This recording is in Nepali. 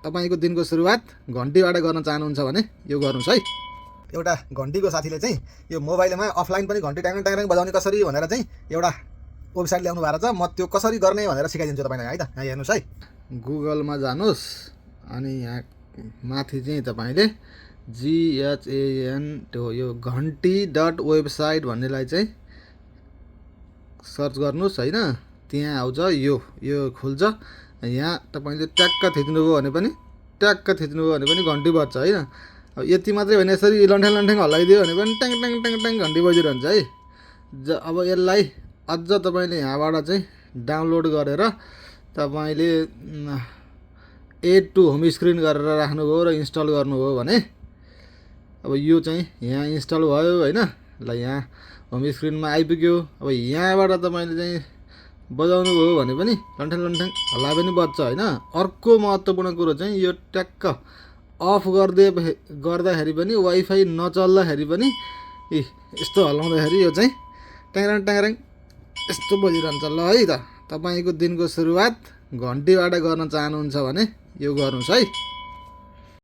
तपाईँको दिनको सुरुवात घन्टीबाट गर्न चाहनुहुन्छ भने यो गर्नुहोस् है। एउटा घन्टीको साथीले चाहिँ यो मोबाइलमा अफलाइन पनि घन्टी ट्याङ ट्याङ बजाउने कसरी भनेर चाहिँ एउटा वेबसाइट ल्याउनु भएको छ। म त्यो कसरी गर्ने भनेर सिकाइदिन्छु तपाईँलाई है त। यहाँ हेर्नुहोस् है, गुगलमा जानुहोस् अनि यहाँ माथि चाहिँ तपाईँले GHAN त्यो यो घन्टी .वेबसाइट भन्नेलाई चाहिँ सर्च गर्नुहोस् होइन। त्यहाँ आउँछ यो खुल्छ। यहाँ तपाईँले ट्याक्क थिच्नुभयो भने पनि घन्टी बज्छ होइन। अब यति मात्रै होइन, यसरी लन्ठ्याङ लन्ठ्याङ हल्लाइदियो भने पनि ट्याङ ट्याङ ट्याङ ट्याङ घन्टी बजिरहन्छ है। अब यसलाई अझ तपाईँले यहाँबाट चाहिँ डाउनलोड गरेर तपाईँले एड टु होम स्क्रिन गरेर राख्नुभयो र इन्स्टल गर्नुभयो भने अब यो चाहिँ यहाँ इन्स्टल भयो होइन। ल यहाँ होम स्क्रिनमा आइपुग्यो। अब यहाँबाट तपाईँले चाहिँ बजाउनु भयो भने पनि लन्ठ्याङ लन्ठ्याङ हल्ला पनि बज्छ होइन। अर्को महत्त्वपूर्ण कुरो चाहिँ यो ट्याक्क अफ गर्दाखेरि पनि वाइफाई नचल्दाखेरि पनि यस्तो हल्लाउँदाखेरि यो चाहिँ ट्याङराङ ट्याङराङ यस्तो बजिरहन्छ। ल है त, तपाईँको दिनको सुरुवात घन्टीबाट गर्न चाहनुहुन्छ भने यो गर्नुहोस् है।